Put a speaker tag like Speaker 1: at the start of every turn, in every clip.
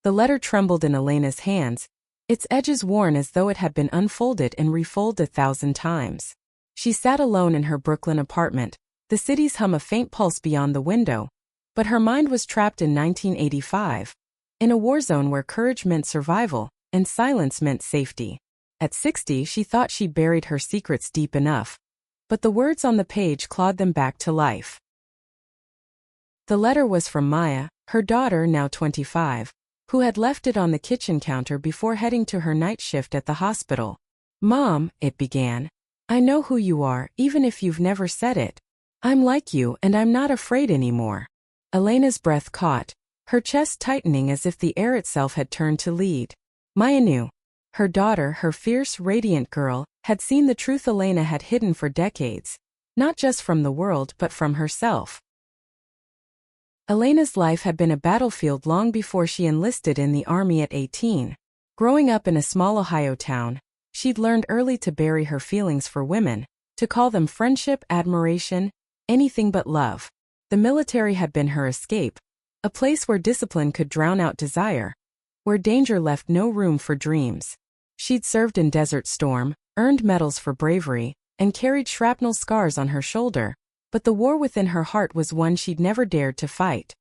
Speaker 1: The letter trembled in Elena's hands, its edges worn as though it had been unfolded and refolded 1,000 times. She sat alone in her Brooklyn apartment, the city's hum a faint pulse beyond the window, but her mind was trapped in 1985, in a war zone where courage meant survival and silence meant safety. At 60, she thought she'd buried her secrets deep enough, but the words on the page clawed them back to life. The letter was from Maya, her daughter now 25, who had left it on the kitchen counter before heading to her night shift at the hospital. "Mom," it began, "I know who you are, even if you've never said it. I'm like you and I'm not afraid anymore." Elena's breath caught, her chest tightening as if the air itself had turned to lead. Maya knew. Her daughter, her fierce, radiant girl, had seen the truth Elena had hidden for decades, not just from the world but from herself. Elena's life had been a battlefield long before she enlisted in the army at 18. Growing up in a small Ohio town, she'd learned early to bury her feelings for women, to call them friendship, admiration, anything but love. The military had been her escape, a place where discipline could drown out desire, where danger left no room for dreams. She'd served in Desert Storm, earned medals for bravery, and carried shrapnel scars on her shoulder, but the war within her heart was one she'd never dared to fight.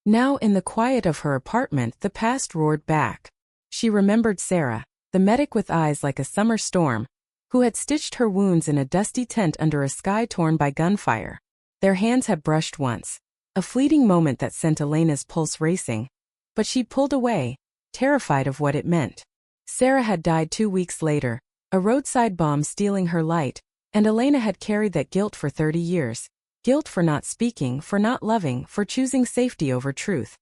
Speaker 1: Now, in the quiet of her apartment, the past roared back. She remembered Sarah, the medic with eyes like a summer storm, who had stitched her wounds in a dusty tent under a sky torn by gunfire. Their hands had brushed once, a fleeting moment that sent Elena's pulse racing, but she pulled away, terrified of what it meant. Sarah had died 2 weeks later, a roadside bomb stealing her light, and Elena had carried that guilt for 30 years. Guilt for not speaking, for not loving, for choosing safety over truth.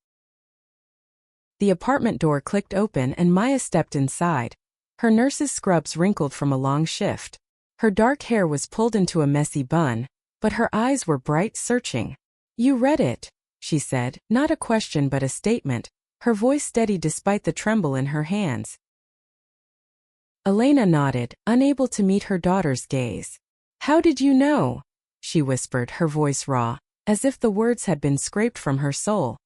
Speaker 1: The apartment door clicked open and Maya stepped inside, her nurse's scrubs wrinkled from a long shift. Her dark hair was pulled into a messy bun, but her eyes were bright, searching. "You read it," she said, not a question but a statement, her voice steady despite the tremble in her hands. Elena nodded, unable to meet her daughter's gaze. "How did you know?" she whispered, her voice raw, as if the words had been scraped from her soul.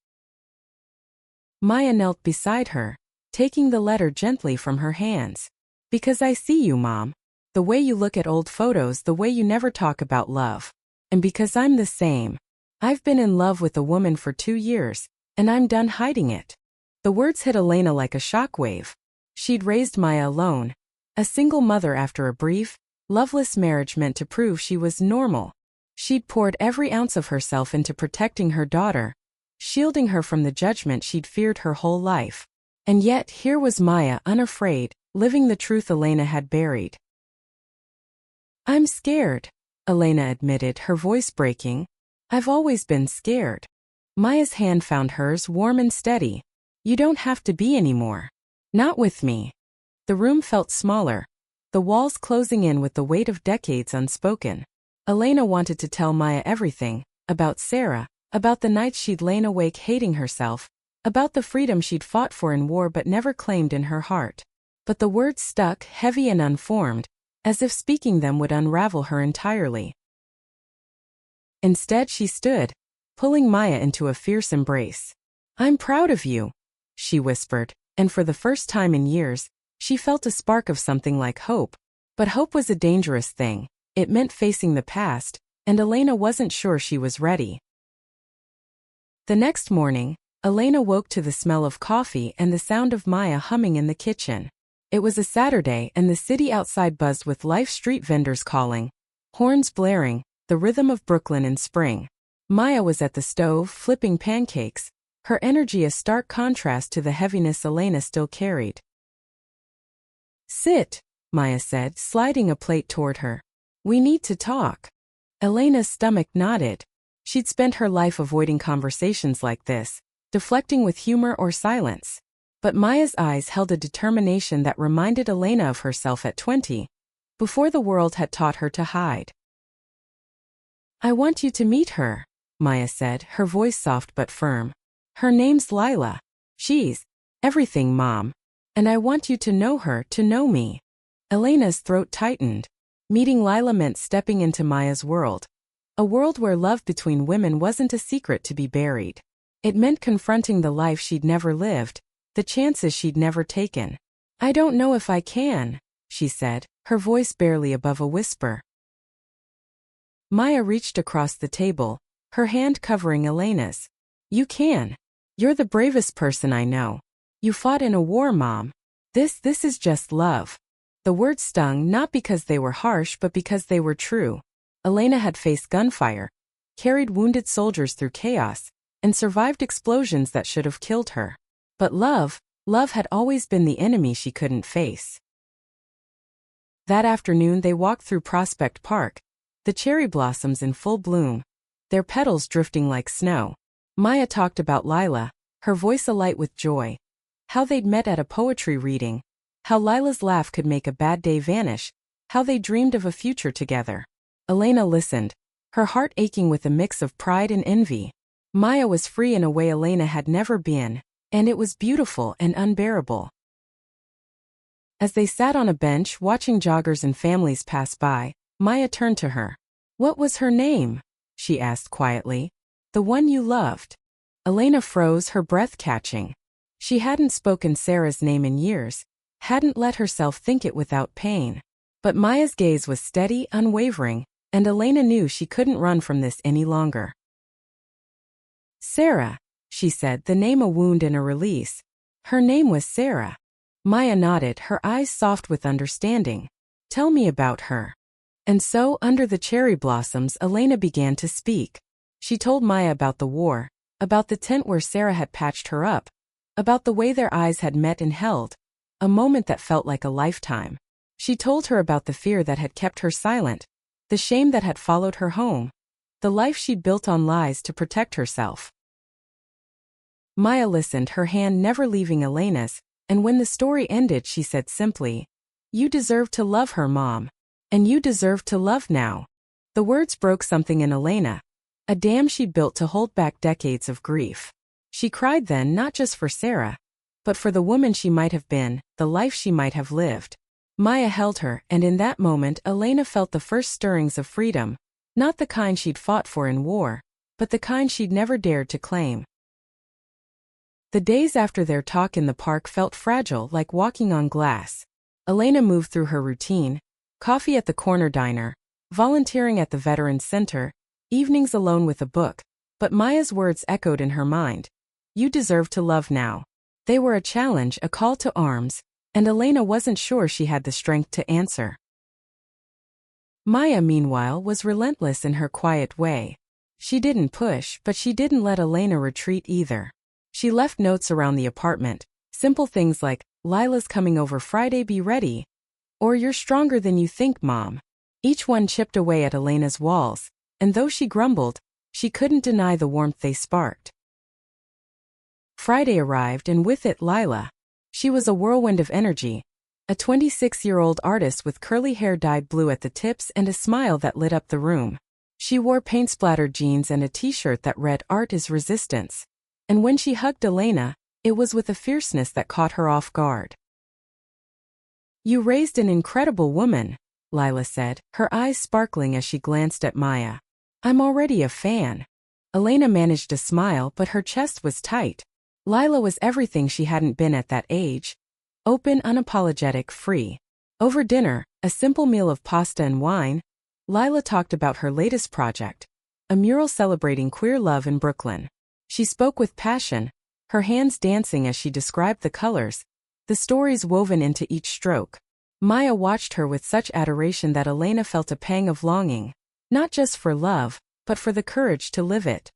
Speaker 1: Maya knelt beside her, taking the letter gently from her hands. "Because I see you, Mom. The way you look at old photos, the way you never talk about love. And because I'm the same. I've been in love with a woman for 2 years, and I'm done hiding it." The words hit Elena like a shockwave. She'd raised Maya alone, a single mother after a brief, loveless marriage meant to prove she was normal. She'd poured every ounce of herself into protecting her daughter, shielding her from the judgment she'd feared her whole life. And yet, here was Maya, unafraid, living the truth Elena had buried. "I'm scared," Elena admitted, her voice breaking. "I've always been scared." Maya's hand found hers, warm and steady. "You don't have to be anymore. Not with me." The room felt smaller, the walls closing in with the weight of decades unspoken. Elena wanted to tell Maya everything, about Sarah, about the nights she'd lain awake hating herself, about the freedom she'd fought for in war but never claimed in her heart. But the words stuck, heavy and unformed, as if speaking them would unravel her entirely. Instead she stood, pulling Maya into a fierce embrace. "I'm proud of you," she whispered, and for the first time in years, she felt a spark of something like hope. But hope was a dangerous thing. It meant facing the past, and Elena wasn't sure she was ready. The next morning, Elena woke to the smell of coffee and the sound of Maya humming in the kitchen. It was a Saturday and the city outside buzzed with life, street vendors calling, horns blaring, the rhythm of Brooklyn in spring. Maya was at the stove, flipping pancakes, her energy a stark contrast to the heaviness Elena still carried. "Sit," Maya said, sliding a plate toward her. "We need to talk." Elena's stomach knotted. She'd spent her life avoiding conversations like this, deflecting with humor or silence. But Maya's eyes held a determination that reminded Elena of herself at 20, before the world had taught her to hide. "I want you to meet her," Maya said, her voice soft but firm. "Her name's Lila. She's everything, Mom. And I want you to know her, to know me." Elena's throat tightened. Meeting Lila meant stepping into Maya's world. A world where love between women wasn't a secret to be buried. It meant confronting the life she'd never lived, the chances she'd never taken. "I don't know if I can," she said, her voice barely above a whisper. Maya reached across the table, her hand covering Elena's. "You can. You're the bravest person I know. You fought in a war, Mom. This is just love." The words stung not because they were harsh but because they were true. Elena had faced gunfire, carried wounded soldiers through chaos, and survived explosions that should have killed her. But love had always been the enemy she couldn't face. That afternoon they walked through Prospect Park, the cherry blossoms in full bloom, their petals drifting like snow. Maya talked about Lila, her voice alight with joy. How they'd met at a poetry reading, how Lila's laugh could make a bad day vanish, how they dreamed of a future together. Elena listened, her heart aching with a mix of pride and envy. Maya was free in a way Elena had never been, and it was beautiful and unbearable. As they sat on a bench watching joggers and families pass by, Maya turned to her. "What was her name?" she asked quietly. "The one you loved." Elena froze, her breath catching. She hadn't spoken Sarah's name in years, hadn't let herself think it without pain. But Maya's gaze was steady, unwavering, and Elena knew she couldn't run from this any longer. "Sarah," she said, the name a wound and a release. Her name was Sarah. Maya nodded, her eyes soft with understanding. "Tell me about her." And so, under the cherry blossoms, Elena began to speak. She told Maya about the war, about the tent where Sarah had patched her up, about the way their eyes had met and held, a moment that felt like a lifetime. She told her about the fear that had kept her silent, the shame that had followed her home, the life she'd built on lies to protect herself. Maya listened, her hand never leaving Elena's, and when the story ended she said simply, "You deserve to love her, Mom. And you deserve to love now." The words broke something in Elena, a dam she'd built to hold back decades of grief. She cried then not just for Sarah, but for the woman she might have been, the life she might have lived. Maya held her, and in that moment Elena felt the first stirrings of freedom, not the kind she'd fought for in war, but the kind she'd never dared to claim. The days after their talk in the park felt fragile, like walking on glass. Elena moved through her routine, coffee at the corner diner, volunteering at the Veterans Center, evenings alone with a book, but Maya's words echoed in her mind. "You deserve to love now." They were a challenge, a call to arms, and Elena wasn't sure she had the strength to answer. Maya, meanwhile, was relentless in her quiet way. She didn't push, but she didn't let Elena retreat either. She left notes around the apartment, simple things like, "Lila's coming over Friday, be ready," or "You're stronger than you think, Mom." Each one chipped away at Elena's walls, and though she grumbled, she couldn't deny the warmth they sparked. Friday arrived, and with it Lila. She was a whirlwind of energy, a 26-year-old artist with curly hair dyed blue at the tips and a smile that lit up the room. She wore paint-splattered jeans and a t-shirt that read, "Art is Resistance." And when she hugged Elena, it was with a fierceness that caught her off guard. "You raised an incredible woman," Lila said, her eyes sparkling as she glanced at Maya. "I'm already a fan." Elena managed a smile, but her chest was tight. Lila was everything she hadn't been at that age. Open, unapologetic, free. Over dinner, a simple meal of pasta and wine, Lila talked about her latest project, a mural celebrating queer love in Brooklyn. She spoke with passion, her hands dancing as she described the colors, the stories woven into each stroke. Maya watched her with such adoration that Elena felt a pang of longing, not just for love, but for the courage to live it.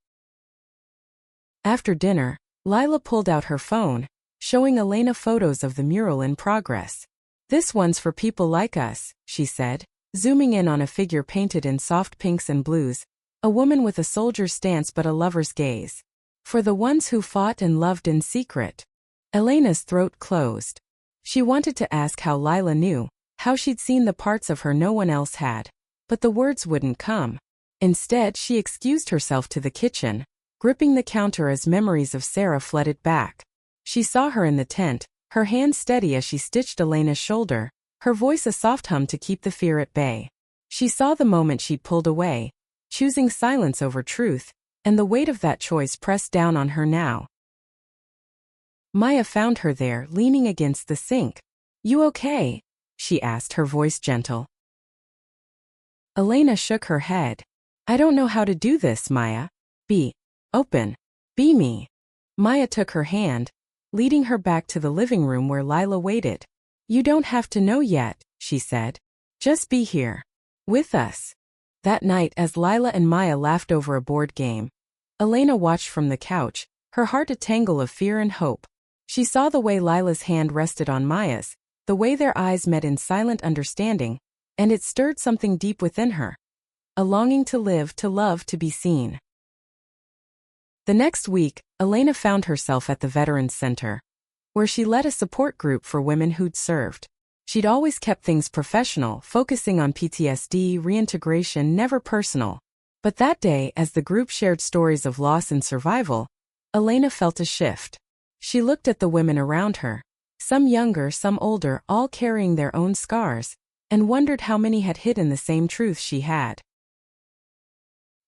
Speaker 1: After dinner, Lila pulled out her phone, showing Elena photos of the mural in progress. "This one's for people like us," she said, zooming in on a figure painted in soft pinks and blues, a woman with a soldier's stance but a lover's gaze. "For the ones who fought and loved in secret." Elena's throat closed. She wanted to ask how Lila knew, how she'd seen the parts of her no one else had, but the words wouldn't come. Instead, she excused herself to the kitchen, gripping the counter as memories of Sarah flooded back. She saw her in the tent, her hand steady as she stitched Elena's shoulder, her voice a soft hum to keep the fear at bay. She saw the moment she'd pulled away, choosing silence over truth, and the weight of that choice pressed down on her now. Maya found her there, leaning against the sink. "You okay?" she asked, her voice gentle. Elena shook her head. "I don't know how to do this, Maya. Be open. Be me." Maya took her hand, leading her back to the living room where Lila waited. "You don't have to know yet," she said. "Just be here. With us." That night, as Lila and Maya laughed over a board game, Elena watched from the couch, her heart a tangle of fear and hope. She saw the way Lila's hand rested on Maya's, the way their eyes met in silent understanding, and it stirred something deep within her. A longing to live, to love, to be seen. The next week, Elena found herself at the Veterans Center, where she led a support group for women who'd served. She'd always kept things professional, focusing on PTSD, reintegration, never personal. But that day, as the group shared stories of loss and survival, Elena felt a shift. She looked at the women around her, some younger, some older, all carrying their own scars, and wondered how many had hidden the same truth she had.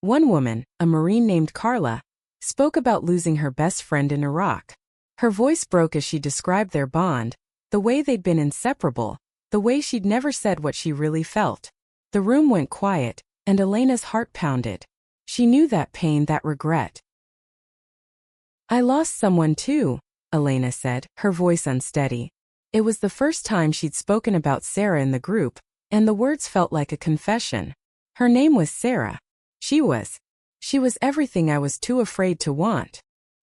Speaker 1: One woman, a Marine named Carla, spoke about losing her best friend in Iraq. Her voice broke as she described their bond, the way they'd been inseparable, the way she'd never said what she really felt. The room went quiet, and Elena's heart pounded. She knew that pain, that regret. "I lost someone too," Elena said, her voice unsteady. It was the first time she'd spoken about Sarah in the group, and the words felt like a confession. Her name was Sarah. She was everything I was too afraid to want.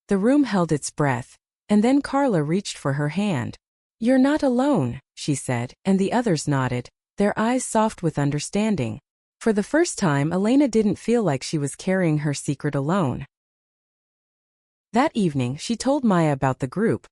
Speaker 1: The room held its breath, and then Carla reached for her hand. "You're not alone," she said, and the others nodded, their eyes soft with understanding. For the first time, Elena didn't feel like she was carrying her secret alone. That evening, she told Maya about the group,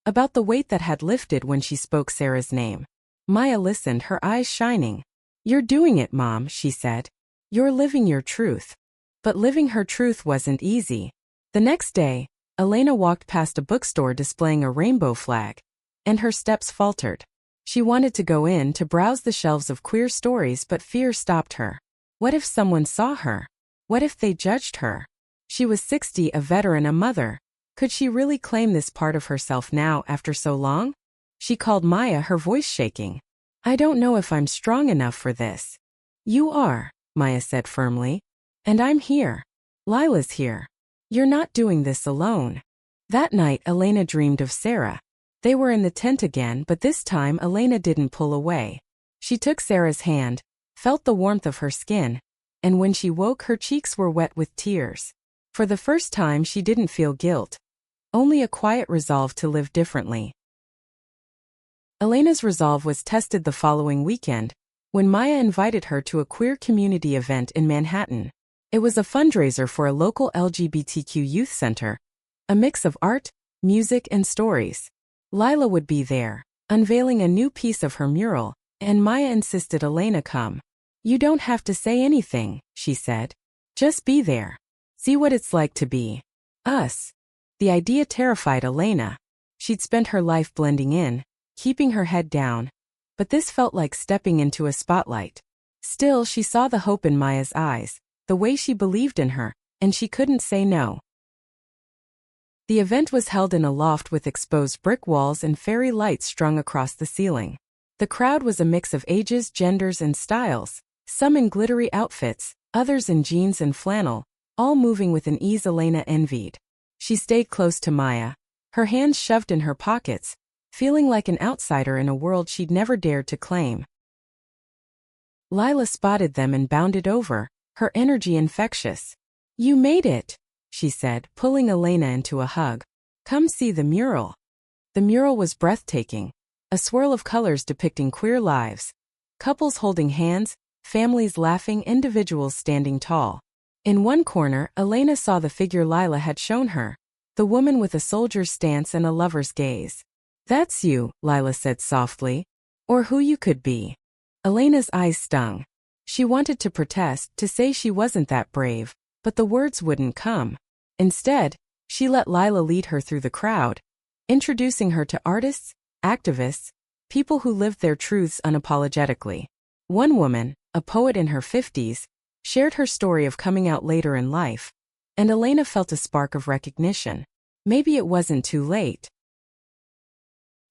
Speaker 1: about the weight that had lifted when she spoke Sarah's name. Maya listened, her eyes shining. "You're doing it, Mom," she said. "You're living your truth." But living her truth wasn't easy. The next day, Elena walked past a bookstore displaying a rainbow flag, and her steps faltered. She wanted to go in to browse the shelves of queer stories, but fear stopped her. What if someone saw her? What if they judged her? She was 60, a veteran, a mother. Could she really claim this part of herself now after so long? She called Maya, her voice shaking. "I don't know if I'm strong enough for this." "You are," Maya said firmly. "And I'm here. Lila's here. You're not doing this alone." That night, Elena dreamed of Sarah. They were in the tent again, but this time Elena didn't pull away. She took Sarah's hand, felt the warmth of her skin, and when she woke, her cheeks were wet with tears. For the first time, she didn't feel guilt, only a quiet resolve to live differently. Elena's resolve was tested the following weekend, when Maya invited her to a queer community event in Manhattan. It was a fundraiser for a local LGBTQ youth center, a mix of art, music, and stories. Lila would be there, unveiling a new piece of her mural, and Maya insisted Elena come. "You don't have to say anything," she said. "Just be there. See what it's like to be us." The idea terrified Elena. She'd spent her life blending in, keeping her head down, but this felt like stepping into a spotlight. Still, she saw the hope in Maya's eyes, the way she believed in her, and she couldn't say no. The event was held in a loft with exposed brick walls and fairy lights strung across the ceiling. The crowd was a mix of ages, genders, and styles, some in glittery outfits, others in jeans and flannel, all moving with an ease Elena envied. She stayed close to Maya, her hands shoved in her pockets, feeling like an outsider in a world she'd never dared to claim. Lila spotted them and bounded over, her energy infectious. "You made it," she said, pulling Elena into a hug. "Come see the mural." The mural was breathtaking, a swirl of colors depicting queer lives. Couples holding hands, families laughing, individuals standing tall. In one corner, Elena saw the figure Lila had shown her, the woman with a soldier's stance and a lover's gaze. "That's you," Lila said softly. "Or who you could be." Elena's eyes stung. She wanted to protest, to say she wasn't that brave, but the words wouldn't come. Instead, she let Lila lead her through the crowd, introducing her to artists, activists, people who lived their truths unapologetically. One woman, a poet in her 50s, shared her story of coming out later in life, and Elena felt a spark of recognition. Maybe it wasn't too late.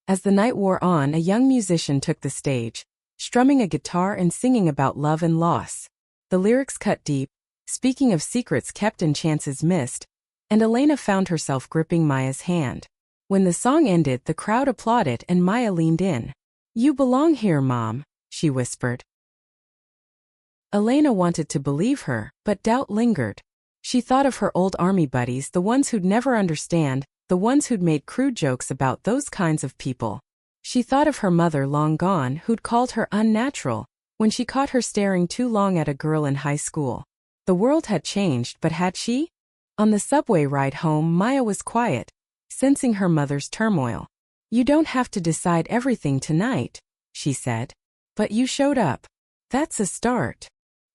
Speaker 1: As the night wore on, a young musician took the stage, strumming a guitar and singing about love and loss. The lyrics cut deep, speaking of secrets kept and chances missed, and Elena found herself gripping Maya's hand. When the song ended, the crowd applauded and Maya leaned in. "You belong here, Mom," she whispered. Elena wanted to believe her, but doubt lingered. She thought of her old army buddies, the ones who'd never understand, the ones who'd made crude jokes about those kinds of people. She thought of her mother long gone, who'd called her unnatural when she caught her staring too long at a girl in high school. The world had changed, but had she? On the subway ride home, Maya was quiet, sensing her mother's turmoil. "You don't have to decide everything tonight," she said. "But you showed up. That's a start."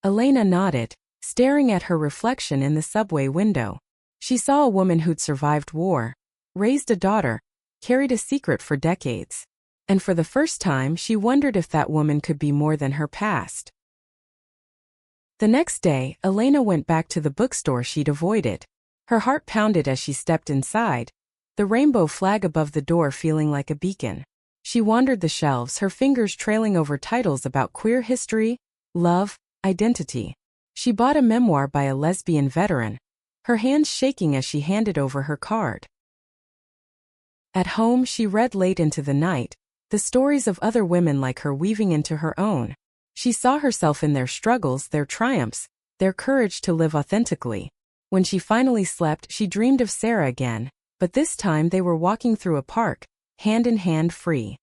Speaker 1: Elena nodded, staring at her reflection in the subway window. She saw a woman who'd survived war, raised a daughter, carried a secret for decades. And for the first time, she wondered if that woman could be more than her past. The next day, Elena went back to the bookstore she'd avoided. Her heart pounded as she stepped inside, the rainbow flag above the door feeling like a beacon. She wandered the shelves, her fingers trailing over titles about queer history, love, identity. She bought a memoir by a lesbian veteran, her hands shaking as she handed over her card. At home, she read late into the night, the stories of other women like her weaving into her own. She saw herself in their struggles, their triumphs, their courage to live authentically. When she finally slept, she dreamed of Sarah again, but this time they were walking through a park, hand in hand, free.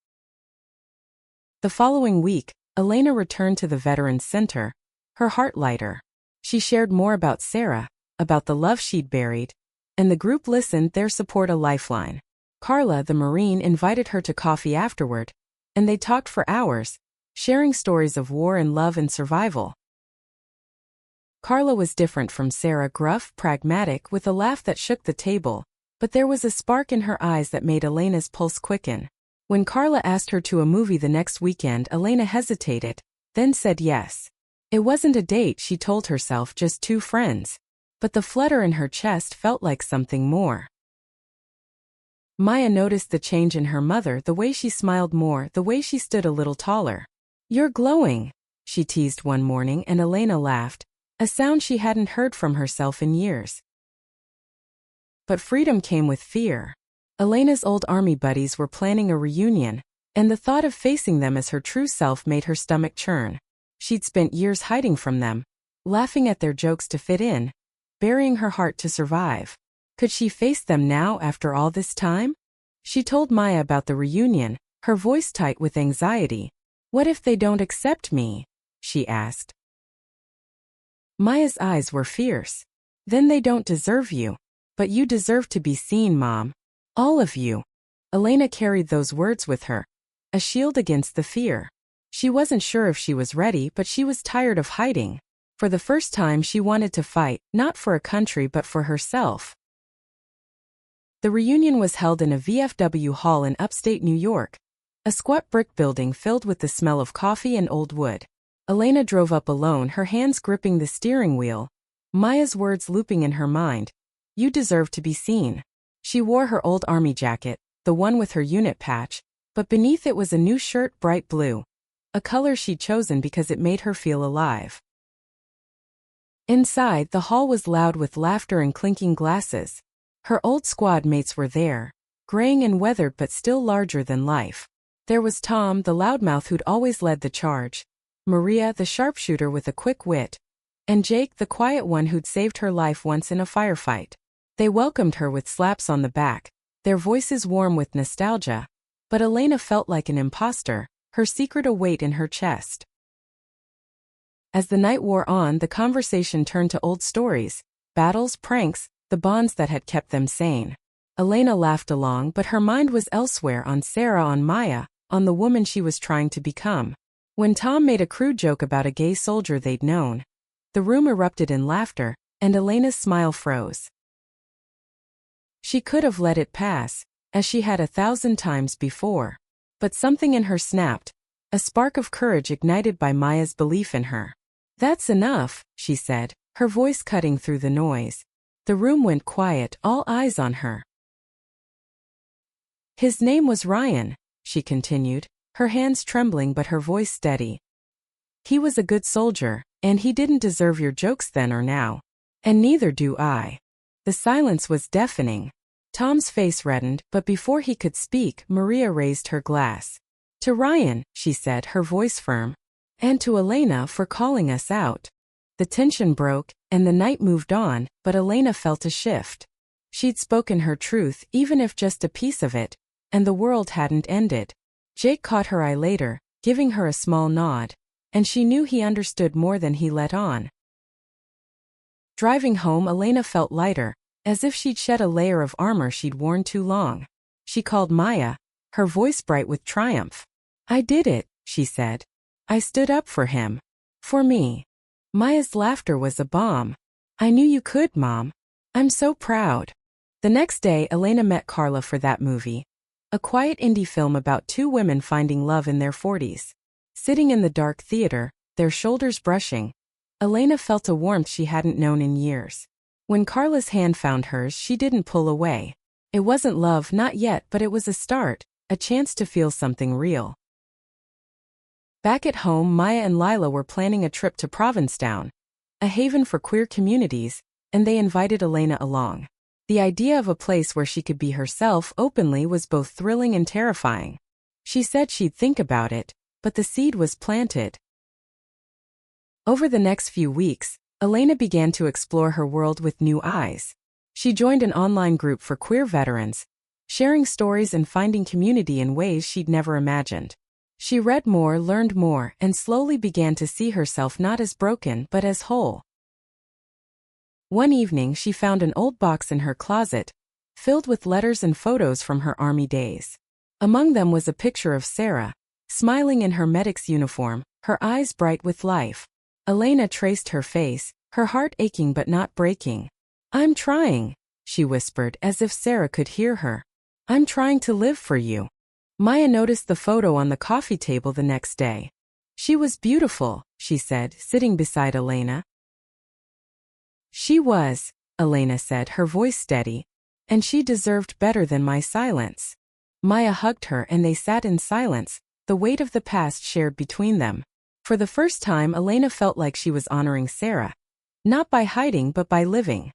Speaker 1: The following week, Elena returned to the Veterans Center, her heart lighter. She shared more about Sarah, about the love she'd buried, and the group listened, their support a lifeline. Carla, the Marine, invited her to coffee afterward, and they talked for hours, sharing stories of war and love and survival. Carla was different from Sarah, gruff, pragmatic, with a laugh that shook the table, but there was a spark in her eyes that made Elena's pulse quicken. When Carla asked her to a movie the next weekend, Elena hesitated, then said yes. It wasn't a date, she told herself, just two friends. But the flutter in her chest felt like something more. Maya noticed the change in her mother, the way she smiled more, the way she stood a little taller. "You're glowing," she teased one morning, and Elena laughed, a sound she hadn't heard from herself in years. But freedom came with fear. Elena's old army buddies were planning a reunion, and the thought of facing them as her true self made her stomach churn. She'd spent years hiding from them, laughing at their jokes to fit in, burying her heart to survive. Could she face them now after all this time? She told Maya about the reunion, her voice tight with anxiety. "What if they don't accept me?" she asked. Maya's eyes were fierce. "Then they don't deserve you. But you deserve to be seen, Mom. All of you." Elena carried those words with her, a shield against the fear. She wasn't sure if she was ready, but she was tired of hiding. For the first time, she wanted to fight, not for a country but for herself. The reunion was held in a VFW hall in upstate New York, a squat brick building filled with the smell of coffee and old wood. Elena drove up alone, her hands gripping the steering wheel, Maya's words looping in her mind. "You deserve to be seen." She wore her old army jacket, the one with her unit patch, but beneath it was a new shirt, bright blue, a color she'd chosen because it made her feel alive. Inside, the hall was loud with laughter and clinking glasses. Her old squad mates were there, graying and weathered but still larger than life. There was Tom, the loudmouth who'd always led the charge, Maria, the sharpshooter with a quick wit, and Jake, the quiet one who'd saved her life once in a firefight. They welcomed her with slaps on the back, their voices warm with nostalgia, but Elena felt like an imposter, her secret a weight in her chest. As the night wore on, the conversation turned to old stories, battles, pranks, the bonds that had kept them sane. Elena laughed along, but her mind was elsewhere, on Sarah, on Maya, on the woman she was trying to become. When Tom made a crude joke about a gay soldier they'd known, the room erupted in laughter, and Elena's smile froze. She could have let it pass, as she had 1,000 times before. But something in her snapped, a spark of courage ignited by Maya's belief in her. "That's enough," she said, her voice cutting through the noise. The room went quiet, all eyes on her. His name was Ryan, she continued, her hands trembling but her voice steady. He was a good soldier, and he didn't deserve your jokes then or now. And neither do I. The silence was deafening. Tom's face reddened, but before he could speak, Maria raised her glass. To Ryan, she said, her voice firm. And to Elena for calling us out. The tension broke, and the night moved on, but Elena felt a shift. She'd spoken her truth, even if just a piece of it, and the world hadn't ended. Jake caught her eye later, giving her a small nod, and she knew he understood more than he let on. Driving home, Elena felt lighter, as if she'd shed a layer of armor she'd worn too long. She called Maya, her voice bright with triumph. I did it, she said. I stood up for him. For me. Maya's laughter was a bomb. I knew you could, Mom. I'm so proud. The next day, Elena met Carla for that movie. A quiet indie film about two women finding love in their 40s. Sitting in the dark theater, their shoulders brushing, Elena felt a warmth she hadn't known in years. When Carla's hand found hers, she didn't pull away. It wasn't love, not yet, but it was a start, a chance to feel something real. Back at home, Maya and Lila were planning a trip to Provincetown, a haven for queer communities, and they invited Elena along. The idea of a place where she could be herself openly was both thrilling and terrifying. She said she'd think about it, but the seed was planted. Over the next few weeks, Elena began to explore her world with new eyes. She joined an online group for queer veterans, sharing stories and finding community in ways she'd never imagined. She read more, learned more, and slowly began to see herself not as broken but as whole. One evening she found an old box in her closet, filled with letters and photos from her army days. Among them was a picture of Sarah, smiling in her medic's uniform, her eyes bright with life. Elena traced her face, her heart aching but not breaking. I'm trying, she whispered as if Sarah could hear her. I'm trying to live for you. Maya noticed the photo on the coffee table the next day. She was beautiful, she said, sitting beside Elena. She was, Elena said, her voice steady, and she deserved better than my silence. Maya hugged her and they sat in silence, the weight of the past shared between them. For the first time, Elena felt like she was honoring Sarah. Not by hiding but by living.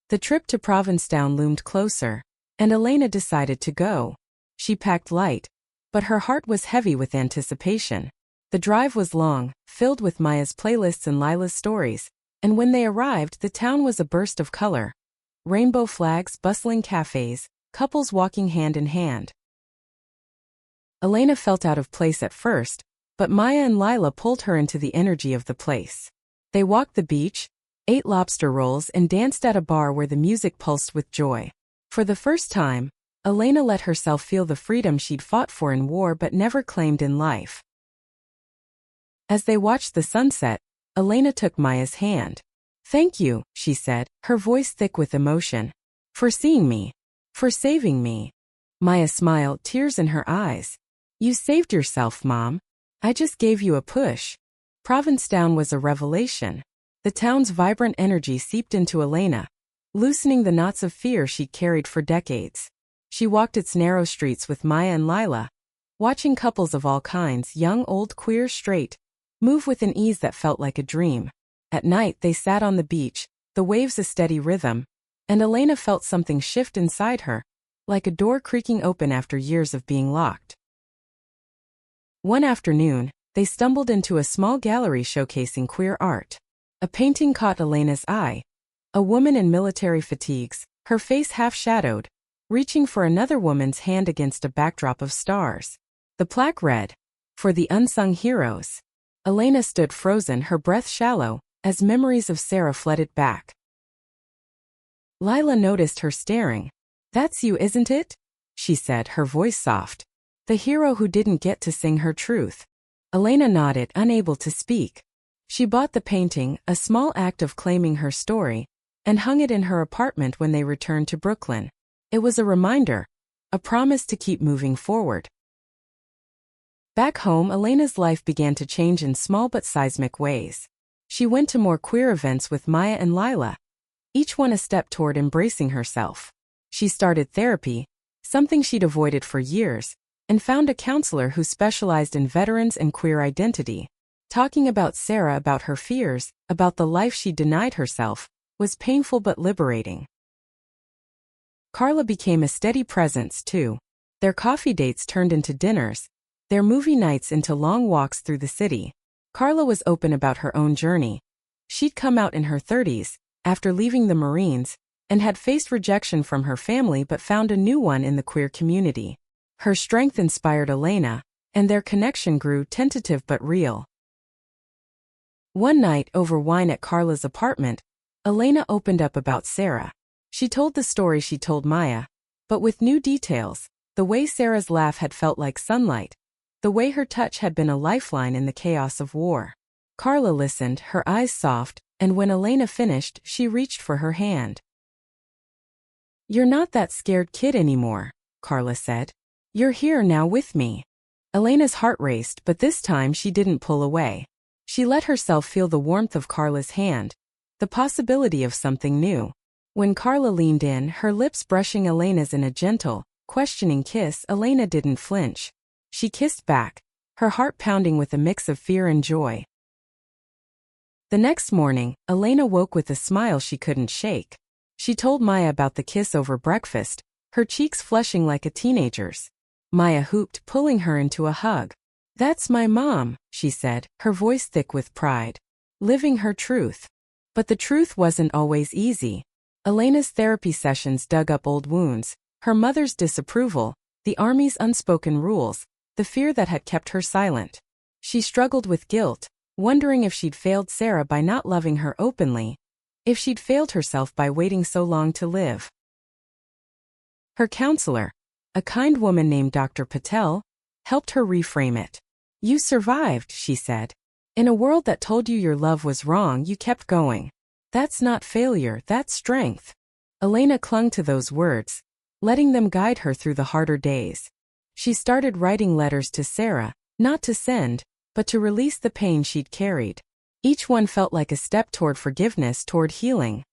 Speaker 1: The trip to Provincetown loomed closer, and Elena decided to go. She packed light, but her heart was heavy with anticipation. The drive was long, filled with Maya's playlists and Lila's stories, and when they arrived, the town was a burst of color. Rainbow flags, bustling cafes, couples walking hand in hand. Elena felt out of place at first, but Maya and Lila pulled her into the energy of the place. They walked the beach, ate lobster rolls, and danced at a bar where the music pulsed with joy. For the first time, Elena let herself feel the freedom she'd fought for in war but never claimed in life. As they watched the sunset, Elena took Maya's hand. Thank you, she said, her voice thick with emotion. For seeing me. For saving me. Maya smiled, tears in her eyes. You saved yourself, Mom. I just gave you a push. Provincetown was a revelation. The town's vibrant energy seeped into Elena, loosening the knots of fear she'd carried for decades. She walked its narrow streets with Maya and Lila, watching couples of all kinds, young, old, queer, straight, move with an ease that felt like a dream. At night they sat on the beach, the waves a steady rhythm, and Elena felt something shift inside her, like a door creaking open after years of being locked. One afternoon, they stumbled into a small gallery showcasing queer art. A painting caught Elena's eye. A woman in military fatigues, her face half-shadowed, reaching for another woman's hand against a backdrop of stars. The plaque read, "For the unsung heroes." Elena stood frozen, her breath shallow, as memories of Sarah flooded back. Lila noticed her staring. That's you, isn't it? She said, her voice soft. The hero who didn't get to sing her truth. Elena nodded, unable to speak. She bought the painting, a small act of claiming her story, and hung it in her apartment when they returned to Brooklyn. It was a reminder, a promise to keep moving forward. Back home, Elena's life began to change in small but seismic ways. She went to more queer events with Maya and Lila, each one a step toward embracing herself. She started therapy, something she'd avoided for years, and found a counselor who specialized in veterans and queer identity. Talking about Sarah, about her fears, about the life she denied herself, was painful but liberating. Carla became a steady presence, too. Their coffee dates turned into dinners, their movie nights into long walks through the city. Carla was open about her own journey. She'd come out in her 30s, after leaving the Marines, and had faced rejection from her family but found a new one in the queer community. Her strength inspired Elena, and their connection grew, tentative but real. One night, over wine at Carla's apartment, Elena opened up about Sarah. She told the story she told Maya, but with new details: the way Sarah's laugh had felt like sunlight, the way her touch had been a lifeline in the chaos of war. Carla listened, her eyes soft, and when Elena finished, she reached for her hand. "You're not that scared kid anymore," Carla said. "You're here now with me." Elena's heart raced, but this time she didn't pull away. She let herself feel the warmth of Carla's hand, the possibility of something new. When Carla leaned in, her lips brushing Elena's in a gentle, questioning kiss, Elena didn't flinch. She kissed back, her heart pounding with a mix of fear and joy. The next morning, Elena woke with a smile she couldn't shake. She told Maya about the kiss over breakfast, her cheeks flushing like a teenager's. Maya hooped, pulling her into a hug. "That's my mom," she said, her voice thick with pride. Living her truth. But the truth wasn't always easy. Elena's therapy sessions dug up old wounds, her mother's disapproval, the Army's unspoken rules, the fear that had kept her silent. She struggled with guilt, wondering if she'd failed Sarah by not loving her openly, if she'd failed herself by waiting so long to live. Her counselor, a kind woman named Dr. Patel, helped her reframe it. "You survived," she said. "In a world that told you your love was wrong, you kept going. That's not failure, that's strength." Elena clung to those words, letting them guide her through the harder days. She started writing letters to Sarah, not to send, but to release the pain she'd carried. Each one felt like a step toward forgiveness, toward healing.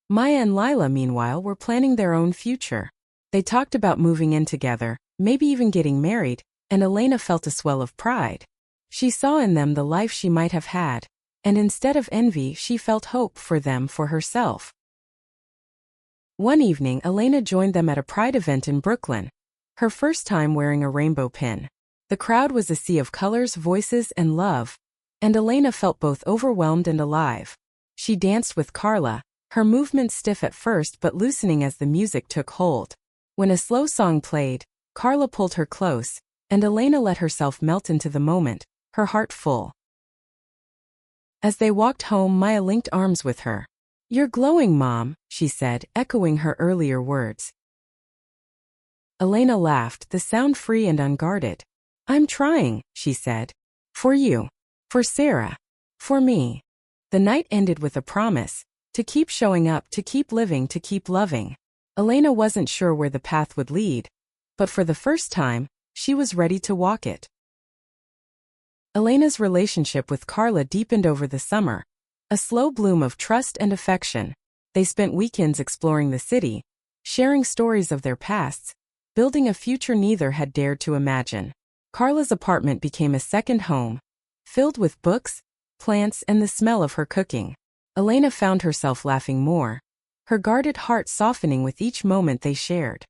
Speaker 1: Maya and Lila, meanwhile, were planning their own future. They talked about moving in together, maybe even getting married, and Elena felt a swell of pride. She saw in them the life she might have had, and instead of envy, she felt hope for them, for herself. One evening, Elena joined them at a pride event in Brooklyn, her first time wearing a rainbow pin. The crowd was a sea of colors, voices, and love, and Elena felt both overwhelmed and alive. She danced with Carla, her movements stiff at first but loosening as the music took hold. When a slow song played, Carla pulled her close, and Elena let herself melt into the moment, her heart full. As they walked home, Maya linked arms with her. "You're glowing, Mom," she said, echoing her earlier words. Elena laughed, the sound free and unguarded. "I'm trying," she said. "For you. For Sarah. For me." The night ended with a promise, to keep showing up, to keep living, to keep loving. Elena wasn't sure where the path would lead, but for the first time, she was ready to walk it. Elena's relationship with Carla deepened over the summer, a slow bloom of trust and affection. They spent weekends exploring the city, sharing stories of their pasts, building a future neither had dared to imagine. Carla's apartment became a second home, filled with books, plants, and the smell of her cooking. Elena found herself laughing more, her guarded heart softening with each moment they shared.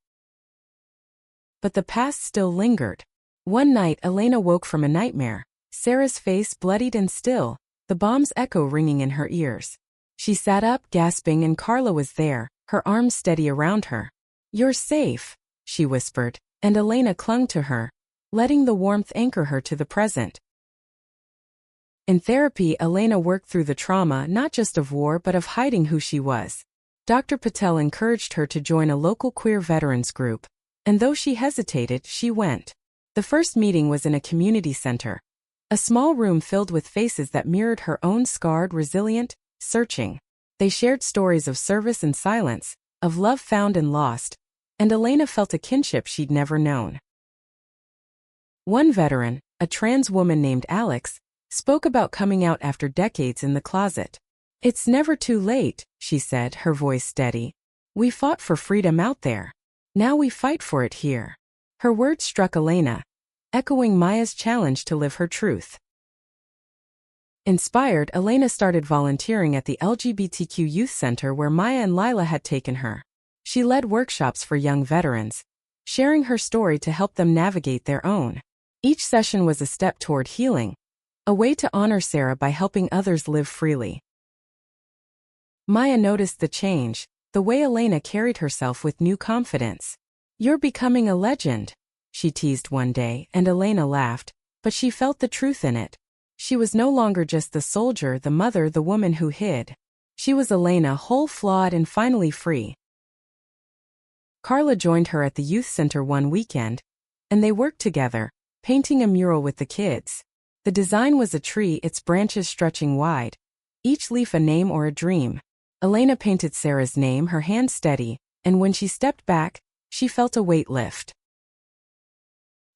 Speaker 1: But the past still lingered. One night, Elena woke from a nightmare, Sarah's face bloodied and still, the bomb's echo ringing in her ears. She sat up, gasping, and Carla was there, her arms steady around her. "You're safe," she whispered, and Elena clung to her, letting the warmth anchor her to the present. In therapy, Elena worked through the trauma not just of war but of hiding who she was. Dr. Patel encouraged her to join a local queer veterans group, and though she hesitated, she went. The first meeting was in a community center, a small room filled with faces that mirrored her own, scarred, resilient, searching. They shared stories of service and silence, of love found and lost, and Elena felt a kinship she'd never known. One veteran, a trans woman named Alex, spoke about coming out after decades in the closet. It's never too late, she said, her voice steady. We fought for freedom out there. Now we fight for it here. Her words struck Elena, echoing Maya's challenge to live her truth. Inspired, Elena started volunteering at the LGBTQ youth center where Maya and Lila had taken her. She led workshops for young veterans, sharing her story to help them navigate their own. Each session was a step toward healing, a way to honor Sarah by helping others live freely. Maya noticed the change, the way Elena carried herself with new confidence. You're becoming a legend, she teased one day, and Elena laughed, but she felt the truth in it. She was no longer just the soldier, the mother, the woman who hid. She was Elena, whole, flawed, and finally free. Carla joined her at the youth center one weekend, and they worked together, painting a mural with the kids. The design was a tree, its branches stretching wide, each leaf a name or a dream. Elena painted Sarah's name, her hand steady, and when she stepped back, she felt a weight lift.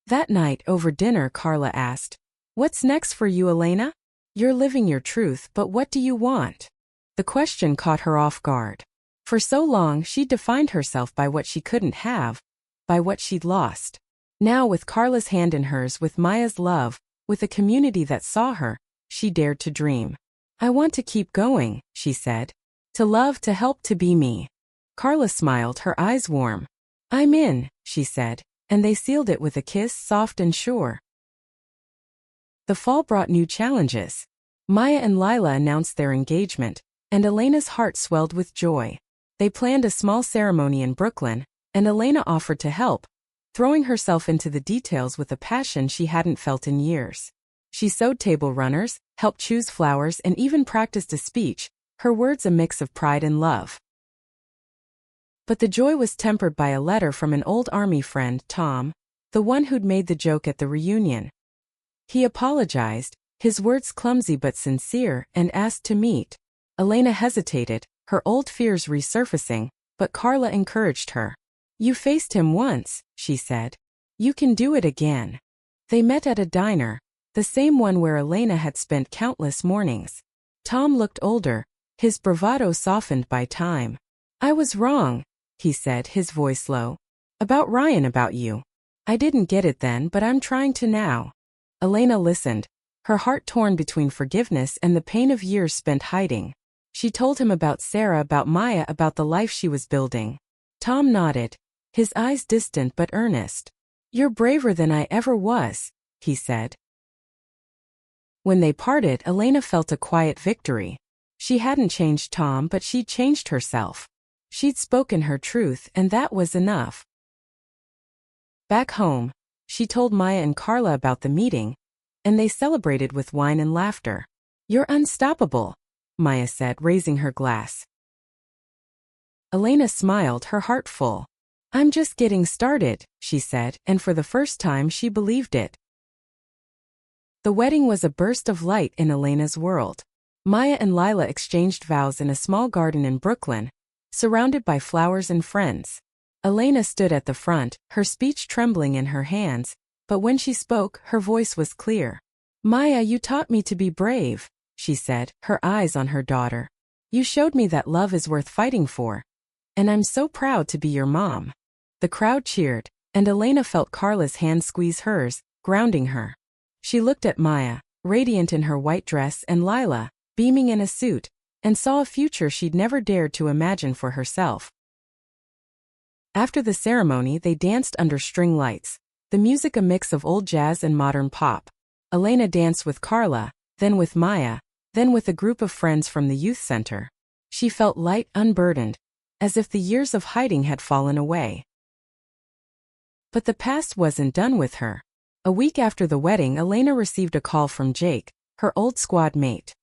Speaker 1: That night, over dinner, Carla asked, "What's next for you, Elena? You're living your truth, but what do you want?" The question caught her off guard. For so long, she'd defined herself by what she couldn't have, by what she'd lost. Now, with Carla's hand in hers, with Maya's love, with a community that saw her, she dared to dream. "I want to keep going," she said. "To love, to help, to be me." Carla smiled, her eyes warm. "I'm in," she said, and they sealed it with a kiss, soft and sure. The fall brought new challenges. Maya and Lila announced their engagement, and Elena's heart swelled with joy. They planned a small ceremony in Brooklyn, and Elena offered to help, throwing herself into the details with a passion she hadn't felt in years. She sewed table runners, helped choose flowers, and even practiced a speech, her words a mix of pride and love. But the joy was tempered by a letter from an old army friend, Tom, the one who'd made the joke at the reunion. He apologized, his words clumsy but sincere, and asked to meet. Elena hesitated, her old fears resurfacing, but Carla encouraged her. "You faced him once," she said. "You can do it again." They met at a diner, the same one where Elena had spent countless mornings. Tom looked older, his bravado softened by time. "I was wrong," he said, his voice low. "About Ryan, about you. I didn't get it then, but I'm trying to now." Elena listened, her heart torn between forgiveness and the pain of years spent hiding. She told him about Sarah, about Maya, about the life she was building. Tom nodded, his eyes distant but earnest. "You're braver than I ever was," he said. When they parted, Elena felt a quiet victory. She hadn't changed Tom, but she'd changed herself. She'd spoken her truth, and that was enough. Back home, she told Maya and Carla about the meeting, and they celebrated with wine and laughter. "You're unstoppable," Maya said, raising her glass. Elena smiled, her heart full. "I'm just getting started," she said, and for the first time she believed it. The wedding was a burst of light in Elena's world. Maya and Lila exchanged vows in a small garden in Brooklyn, surrounded by flowers and friends. Elena stood at the front, her speech trembling in her hands, but when she spoke, her voice was clear. "Maya, you taught me to be brave," she said, her eyes on her daughter. "You showed me that love is worth fighting for. And I'm so proud to be your mom." The crowd cheered, and Elena felt Carla's hand squeeze hers, grounding her. She looked at Maya, radiant in her white dress, and Lila, beaming in a suit, and saw a future she'd never dared to imagine for herself. After the ceremony, they danced under string lights, the music a mix of old jazz and modern pop. Elena danced with Carla, then with Maya, then with a group of friends from the youth center. She felt light, unburdened, as if the years of hiding had fallen away. But the past wasn't done with her. A week after the wedding, Elena received a call from Jake, her old squad mate.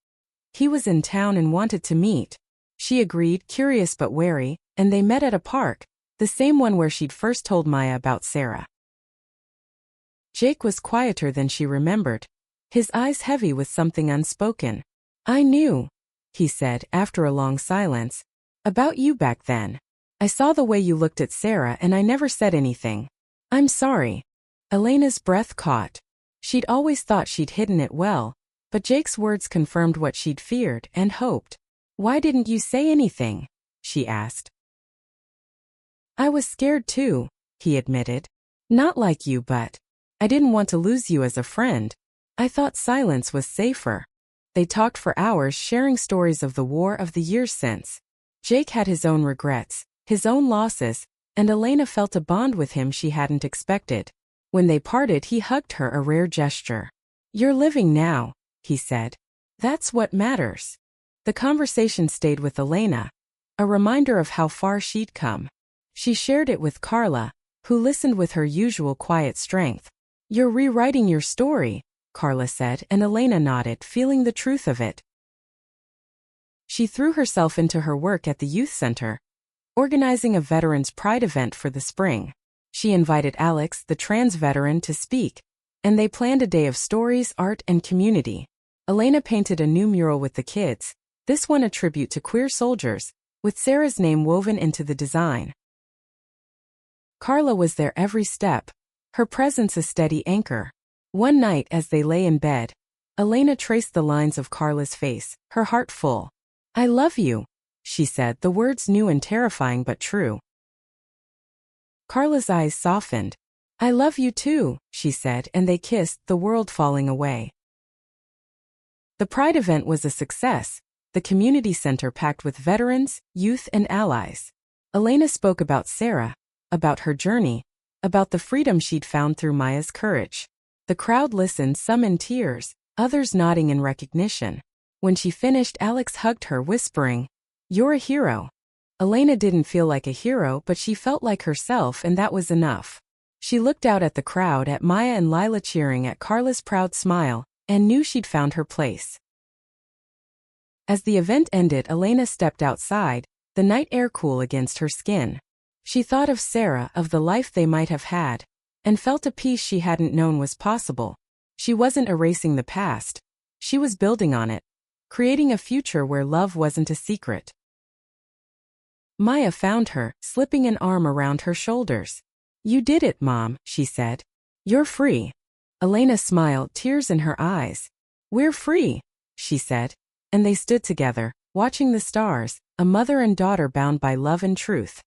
Speaker 1: He was in town and wanted to meet. She agreed, curious but wary, and they met at a park, the same one where she'd first told Maya about Sarah. Jake was quieter than she remembered, his eyes heavy with something unspoken. "I knew," he said after a long silence, "about you back then. I saw the way you looked at Sarah and I never said anything. I'm sorry." Elena's breath caught. She'd always thought she'd hidden it well, but Jake's words confirmed what she'd feared and hoped. Why didn't you say anything? She asked. I was scared too, he admitted. Not like you, but I didn't want to lose you as a friend. I thought silence was safer. They talked for hours, sharing stories of the war of the years since. Jake had his own regrets, his own losses, and Elena felt a bond with him she hadn't expected. When they parted, he hugged her, a rare gesture. You're living now, he said. That's what matters. The conversation stayed with Elena, a reminder of how far she'd come. She shared it with Carla, who listened with her usual quiet strength. You're rewriting your story, Carla said, and Elena nodded, feeling the truth of it. She threw herself into her work at the youth center, organizing a Veterans Pride event for the spring. She invited Alex, the trans veteran, to speak, and they planned a day of stories, art, and community. Elena painted a new mural with the kids, this one a tribute to queer soldiers, with Sarah's name woven into the design. Carla was there every step, her presence a steady anchor. One night as they lay in bed, Elena traced the lines of Carla's face, her heart full. I love you, she said, the words new and terrifying but true. Carla's eyes softened. I love you too, she said, and they kissed, the world falling away. The Pride event was a success, the community center packed with veterans, youth, and allies. Elena spoke about Sarah, about her journey, about the freedom she'd found through Maya's courage. The crowd listened, some in tears, others nodding in recognition. When she finished, Alex hugged her, whispering, You're a hero. Elena didn't feel like a hero, but she felt like herself, and that was enough. She looked out at the crowd, at Maya and Lila cheering, at Carla's proud smile, and knew she'd found her place. As the event ended, Elena stepped outside, the night air cool against her skin. She thought of Sarah, of the life they might have had, and felt a peace she hadn't known was possible. She wasn't erasing the past. She was building on it, creating a future where love wasn't a secret. Maya found her, slipping an arm around her shoulders. You did it, Mom, she said. You're free. Elena smiled, tears in her eyes. We're free, she said, and they stood together, watching the stars, a mother and daughter bound by love and truth.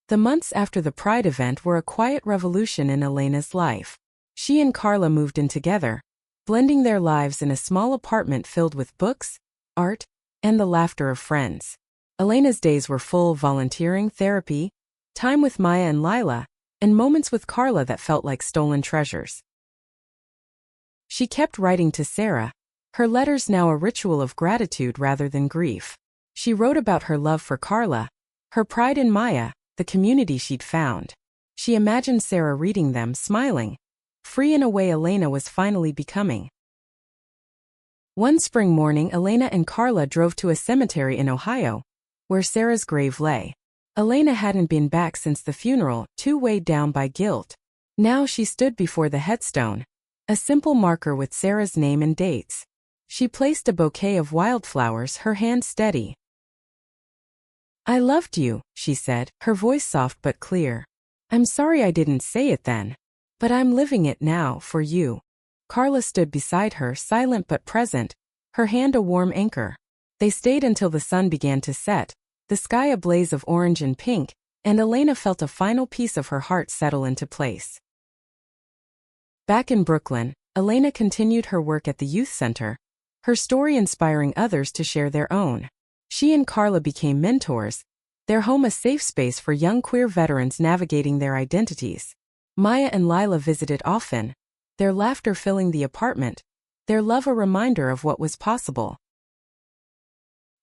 Speaker 1: The months after the Pride event were a quiet revolution in Elena's life. She and Carla moved in together, blending their lives in a small apartment filled with books, art, and the laughter of friends. Elena's days were full of volunteering, therapy, time with Maya and Lila, and moments with Carla that felt like stolen treasures. She kept writing to Sarah, her letters now a ritual of gratitude rather than grief. She wrote about her love for Carla, her pride in Maya, the community she'd found. She imagined Sarah reading them, smiling, free in a way Elena was finally becoming. One spring morning, Elena and Carla drove to a cemetery in Ohio, where Sarah's grave lay. Elena hadn't been back since the funeral, too weighed down by guilt. Now she stood before the headstone, a simple marker with Sarah's name and dates. She placed a bouquet of wildflowers, her hand steady. I loved you, she said, her voice soft but clear. I'm sorry I didn't say it then. But I'm living it now, for you. Carla stood beside her, silent but present, her hand a warm anchor. They stayed until the sun began to set, the sky a blaze of orange and pink, and Elena felt a final piece of her heart settle into place. Back in Brooklyn, Elena continued her work at the youth center, her story inspiring others to share their own. She and Carla became mentors, their home a safe space for young queer veterans navigating their identities. Maya and Lila visited often, their laughter filling the apartment, their love a reminder of what was possible.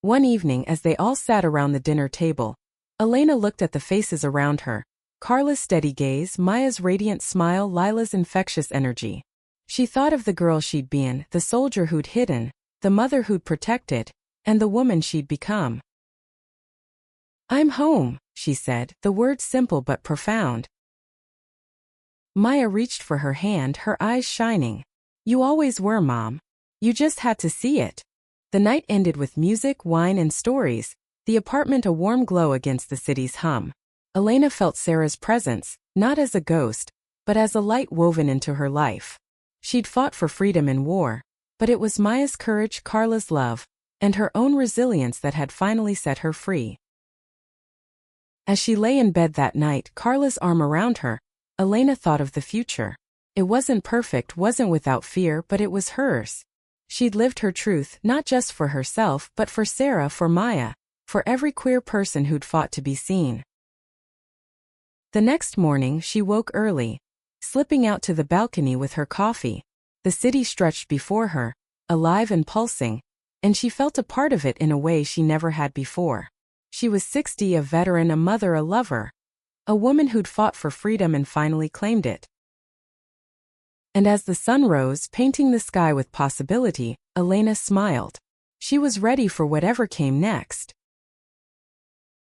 Speaker 1: One evening, as they all sat around the dinner table, Elena looked at the faces around her, Carla's steady gaze, Maya's radiant smile, Lila's infectious energy. She thought of the girl she'd been, the soldier who'd hidden, the mother who'd protected, and the woman she'd become. I'm home, she said, the words simple but profound. Maya reached for her hand, her eyes shining. You always were, Mom. You just had to see it. The night ended with music, wine, and stories, the apartment a warm glow against the city's hum. Elena felt Sarah's presence, not as a ghost, but as a light woven into her life. She'd fought for freedom in war, but it was Maya's courage, Carla's love, and her own resilience that had finally set her free. As she lay in bed that night, Carla's arm around her, Elena thought of the future. It wasn't perfect, wasn't without fear, but it was hers. She'd lived her truth, not just for herself, but for Sarah, for Maya, for every queer person who'd fought to be seen. The next morning, she woke early, slipping out to the balcony with her coffee. The city stretched before her, alive and pulsing, and she felt a part of it in a way she never had before. She was 60, a veteran, a mother, a lover, a woman who'd fought for freedom and finally claimed it. And as the sun rose, painting the sky with possibility, Elena smiled. She was ready for whatever came next.